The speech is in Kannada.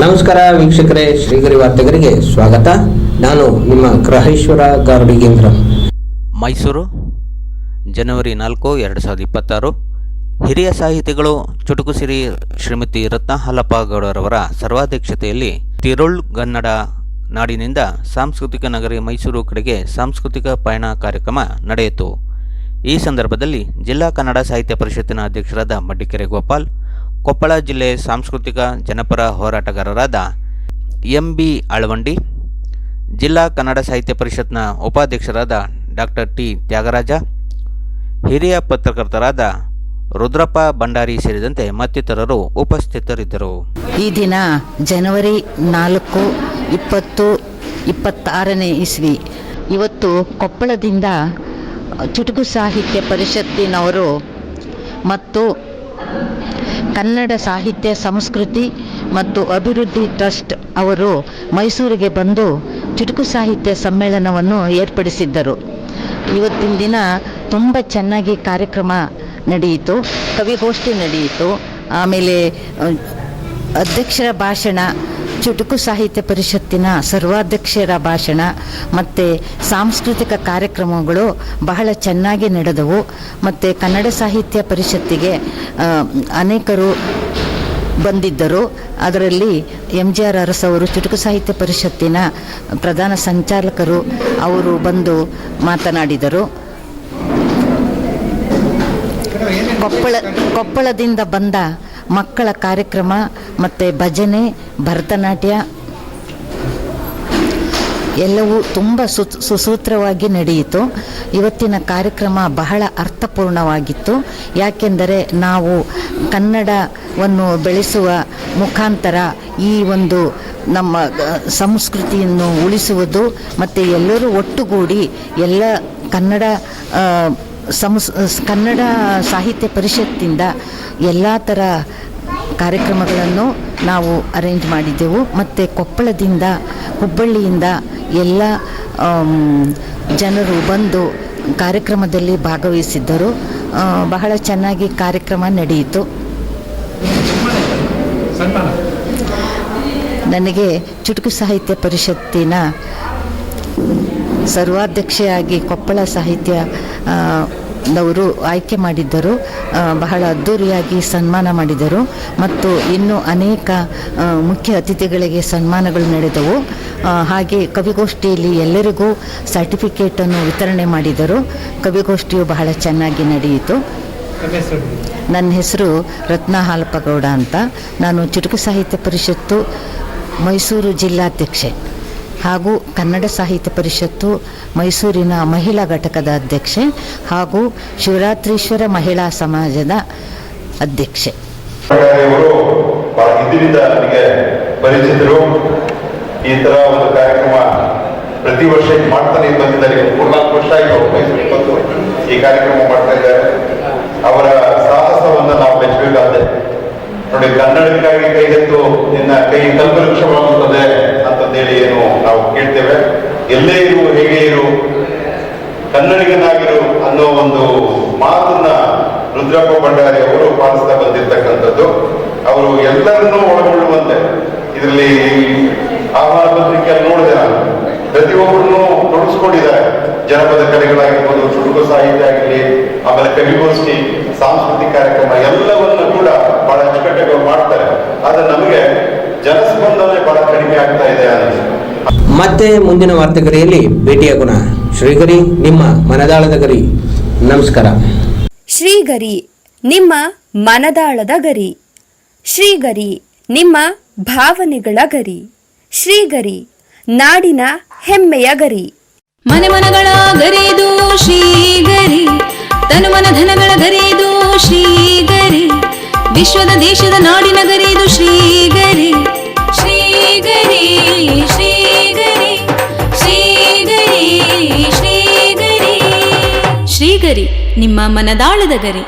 ನಮಸ್ಕಾರ ವೀಕ್ಷಕರೇ, ಶ್ರೀಗರಿ ವಾರ್ತೆಗರಿಗೆ ಸ್ವಾಗತ. ನಾನು ನಿಮ್ಮ ಗ್ರಹೇಶ್ವರ ಗಾರ್ಡಿಗೇಂದ್ರ. ಮೈಸೂರು ಜನವರಿ 4, 2026. ಹಿರಿಯ ಸಾಹಿತಿಗಳು ಚುಟುಕುಸಿರಿ ಶ್ರೀಮತಿ ರತ್ನ ಹಾಲಪ್ಪ ಗೌಡರವರ ಸರ್ವಾಧ್ಯಕ್ಷತೆಯಲ್ಲಿ ತಿರುಳ್ಗನ್ನಡ ನಾಡಿನಿಂದ ಸಾಂಸ್ಕೃತಿಕ ನಗರಿ ಮೈಸೂರು ಕಡೆಗೆ ಸಾಂಸ್ಕೃತಿಕ ಪಯಣ ಕಾರ್ಯಕ್ರಮ ನಡೆಯಿತು. ಈ ಸಂದರ್ಭದಲ್ಲಿ ಜಿಲ್ಲಾ ಕನ್ನಡ ಸಾಹಿತ್ಯ ಪರಿಷತ್ತಿನ ಅಧ್ಯಕ್ಷರಾದ ಮಡ್ಡಿಕೆರೆ ಗೋಪಾಲ್, ಕೊಪ್ಪಳ ಜಿಲ್ಲೆ ಸಾಂಸ್ಕೃತಿಕ ಜನಪರ ಹೋರಾಟಗಾರರಾದ ಎಂ.ಬಿ. ಅಳವಂಡಿ, ಜಿಲ್ಲಾ ಕನ್ನಡ ಸಾಹಿತ್ಯ ಪರಿಷತ್ನ ಉಪಾಧ್ಯಕ್ಷರಾದ ಡಾಕ್ಟರ್ ಟಿ. ತ್ಯಾಗರಾಜ, ಹಿರಿಯ ಪತ್ರಕರ್ತರಾದ ರುದ್ರಪ್ಪ ಭಂಡಾರಿ ಸೇರಿದಂತೆ ಮತ್ತಿತರರು ಉಪಸ್ಥಿತರಿದ್ದರು. ಈ ದಿನ ಜನವರಿ 4, 2026ನೇ ಇಸ್ವಿ. ಇವತ್ತು ಕೊಪ್ಪಳದಿಂದ ಚುಟುಕು ಸಾಹಿತ್ಯ ಪರಿಷತ್ತಿನವರು ಮತ್ತು ಕನ್ನಡ ಸಾಹಿತ್ಯ ಸಂಸ್ಕೃತಿ ಮತ್ತು ಅಭಿವೃದ್ಧಿ ಟ್ರಸ್ಟ್ ಅವರು ಮೈಸೂರಿಗೆ ಬಂದು ಚುಟುಕು ಸಾಹಿತ್ಯ ಸಮ್ಮೇಳನವನ್ನು ಏರ್ಪಡಿಸಿದ್ದರು. ಇವತ್ತಿನ ದಿನ ತುಂಬ ಚೆನ್ನಾಗಿ ಕಾರ್ಯಕ್ರಮ ನಡೆಯಿತು, ಕವಿಗೋಷ್ಠಿ ನಡೆಯಿತು, ಆಮೇಲೆ ಅಧ್ಯಕ್ಷರ ಭಾಷಣ, ಚುಟುಕು ಸಾಹಿತ್ಯ ಪರಿಷತ್ತಿನ ಸರ್ವಾಧ್ಯಕ್ಷರ ಭಾಷಣ ಮತ್ತು ಸಾಂಸ್ಕೃತಿಕ ಕಾರ್ಯಕ್ರಮಗಳು ಬಹಳ ಚೆನ್ನಾಗಿ ನಡೆದವು. ಮತ್ತು ಕನ್ನಡ ಸಾಹಿತ್ಯ ಪರಿಷತ್ತಿಗೆ ಅನೇಕರು ಬಂದಿದ್ದರು. ಅದರಲ್ಲಿ ಎಂ.ಜಿ.ಆರ್. ಅರಸ್ ಅವರು, ಚುಟುಕು ಸಾಹಿತ್ಯ ಪರಿಷತ್ತಿನ ಪ್ರಧಾನ ಸಂಚಾಲಕರು, ಅವರು ಬಂದು ಮಾತನಾಡಿದರು. ಕೊಪ್ಪಳದಿಂದ ಬಂದ ಮಕ್ಕಳ ಕಾರ್ಯಕ್ರಮ ಮತ್ತು ಭಜನೆ, ಭರತನಾಟ್ಯ ಎಲ್ಲವೂ ತುಂಬ ಸುಸೂತ್ರವಾಗಿ ನಡೆಯಿತು. ಇವತ್ತಿನ ಕಾರ್ಯಕ್ರಮ ಬಹಳ ಅರ್ಥಪೂರ್ಣವಾಗಿತ್ತು. ಯಾಕೆಂದರೆ ನಾವು ಕನ್ನಡವನ್ನು ಬೆಳೆಸುವ ಮುಖಾಂತರ ಈ ಒಂದು ನಮ್ಮ ಸಂಸ್ಕೃತಿಯನ್ನು ಉಳಿಸುವುದು ಮತ್ತು ಎಲ್ಲರೂ ಒಟ್ಟುಗೂಡಿ ಎಲ್ಲ ಕನ್ನಡ ಸಾಹಿತ್ಯ ಪರಿಷತ್ತಿಂದ ಎಲ್ಲ ಥರ ಕಾರ್ಯಕ್ರಮಗಳನ್ನು ನಾವು ಅರೇಂಜ್ ಮಾಡಿದ್ದೆವು. ಮತ್ತು ಕೊಪ್ಪಳದಿಂದ, ಹುಬ್ಬಳ್ಳಿಯಿಂದ ಎಲ್ಲ ಜನರು ಬಂದು ಕಾರ್ಯಕ್ರಮದಲ್ಲಿ ಭಾಗವಹಿಸಿದ್ದರು. ಬಹಳ ಚೆನ್ನಾಗಿ ಕಾರ್ಯಕ್ರಮ ನಡೆಯಿತು. ನನಗೆ ಚುಟುಕು ಸಾಹಿತ್ಯ ಪರಿಷತ್ತಿನ ಸರ್ವಾಧ್ಯಕ್ಷೆಯಾಗಿ ಕೊಪ್ಪಳ ಸಾಹಿತ್ಯ ನವರು ಆಯ್ಕೆ ಮಾಡಿದ್ದರು. ಬಹಳ ಅದ್ಧೂರಿಯಾಗಿ ಸನ್ಮಾನ ಮಾಡಿದರು ಮತ್ತು ಇನ್ನೂ ಅನೇಕ ಮುಖ್ಯ ಅತಿಥಿಗಳಿಗೆ ಸನ್ಮಾನಗಳು ನಡೆದವು. ಹಾಗೆ ಕವಿಗೋಷ್ಠಿಯಲ್ಲಿ ಎಲ್ಲರಿಗೂ ಸರ್ಟಿಫಿಕೇಟನ್ನು ವಿತರಣೆ ಮಾಡಿದರು. ಕವಿಗೋಷ್ಠಿಯು ಬಹಳ ಚೆನ್ನಾಗಿ ನಡೆಯಿತು. ನನ್ನ ಹೆಸರು ರತ್ನ ಹಾಲಪ್ಪ ಗೌಡ ಅಂತ. ನಾನು ಚುಟುಕು ಸಾಹಿತ್ಯ ಪರಿಷತ್ತು ಮೈಸೂರು ಜಿಲ್ಲಾಧ್ಯಕ್ಷೆ ಹಾಗೂ ಕನ್ನಡ ಸಾಹಿತ್ಯ ಪರಿಷತ್ತು ಮೈಸೂರಿನ ಮಹಿಳಾ ಘಟಕದ ಅಧ್ಯಕ್ಷೆ ಹಾಗೂ ಶಿವರಾತ್ರೀಶ್ವರ ಮಹಿಳಾ ಸಮಾಜದ ಅಧ್ಯಕ್ಷೆ. ಹಿಂದಿನಿಂದ ನನಗೆ ಪರಿಚಿತರು. ಈ ತರ ಒಂದು ಕಾರ್ಯಕ್ರಮ ಪ್ರತಿ ವರ್ಷ ಮಾಡ್ತಾನೆ ಬಂದಿದ್ದಾರೆ. 4 ವರ್ಷ ಆಯಿತು ಮೈಸೂರಿಗೆ ಬಂದು ಈ ಕಾರ್ಯಕ್ರಮ ಮಾಡ್ತಾ ಇದ್ದಾರೆ. ಅವರ ಸಾಹಸವನ್ನು ನಾವು ಮೆಚ್ಚಬೇಕಾದ್ರೆ ನೋಡಿ, ಕನ್ನಡಕ್ಕಾಗಿ ಕೈಗೆತ್ತು ನಿನ್ನ ಕೈ ಕಲ್ಪವೃಕ್ಷವಾಗುತ್ತದೆ ಅಂತಂದೇಳಿ ಏನು ನಾವು ಕೇಳ್ತೇವೆ. ಎಲ್ಲೇ ಇರು, ಹೇಗೆ ಇರು, ಕನ್ನಡಿಗನಾಗಿರು ಅನ್ನೋ ಒಂದು ಮಾತನ್ನ ರುದ್ರಪ್ಪ ಭಂಡಾರಿ ಅವರು ಪಾಲಿಸ್ತಾ ಬಂದಿರ್ತಕ್ಕಂಥದ್ದು. ಅವರು ಎಲ್ಲರನ್ನೂ ಒಳಗೊಳ್ಳುವಂತೆ ಇದರಲ್ಲಿ ಆಹ್ವಾನ ಪತ್ರಿಕೆಯಲ್ಲಿ ನೋಡಿದೆ ನಾನು, ಪ್ರತಿಯೊಬ್ಬರನ್ನು ತೊಡಗಿಸ್ಕೊಂಡಿದ್ದಾರೆ. ಜನಪದ ಕಲೆಗಳಾಗಿರ್ಬೋದು, ಚುಟುಕು ಸಾಹಿತ್ಯ ಆಗಿರಲಿ, ಆಮೇಲೆ ಕವಿಗೋಷ್ಠಿ, ಸಾಂಸ್ಕೃತಿಕ ಕಾರ್ಯಕ್ರಮ ಎಲ್ಲವನ್ನು ಕೂಡ ಬಹಳ ಅಚ್ಚುಕಟ್ಟಾಗಿ ಮಾಡ್ತಾರೆ. ಆದ್ರೆ ನಮಗೆ ಜನಸ್ಪಂದನೆ ಬಹಳ ಕಡಿಮೆ ಆಗ್ತಾ ಇದೆ ಅನ್ನೋದು. ಮತ್ತೆ ಮುಂದಿನ ವಾರ್ತೆಗರಿಯಲ್ಲಿ ಭೇಟಿಯಾಗೋಣ. ಶ್ರೀಗರಿ, ನಿಮ್ಮ ಮನದಾಳದ ಗರಿ. ನಮಸ್ಕಾರ. ಶ್ರೀಗರಿ, ನಿಮ್ಮ ಮನದಾಳದ ಗರಿ. ಶ್ರೀಗರಿ, ನಿಮ್ಮ ಭಾವನೆಗಳ ಗರಿ. ಶ್ರೀಗರಿ, ನಾಡಿನ ಹೆಮ್ಮೆಯ ಗರಿ. ಮನೆ ಮನಗಳ ಗರಿದು ಶ್ರೀಗರಿ, ತನು ಮನ ಧನಗಳ ಗರಿದು ಶ್ರೀಗರಿ, ವಿಶ್ವದ ದೇಶದ ನಾಡಿನ ಗರಿದು ಶ್ರೀಗರಿ. ಶ್ರೀಗರಿ ಶ್ರೀಗರಿ ಶ್ರೀಗರಿ ಶ್ರೀಗರಿ ಶ್ರೀಗರಿ, ನಿಮ್ಮ ಮನದಾಳದ ಗರಿ.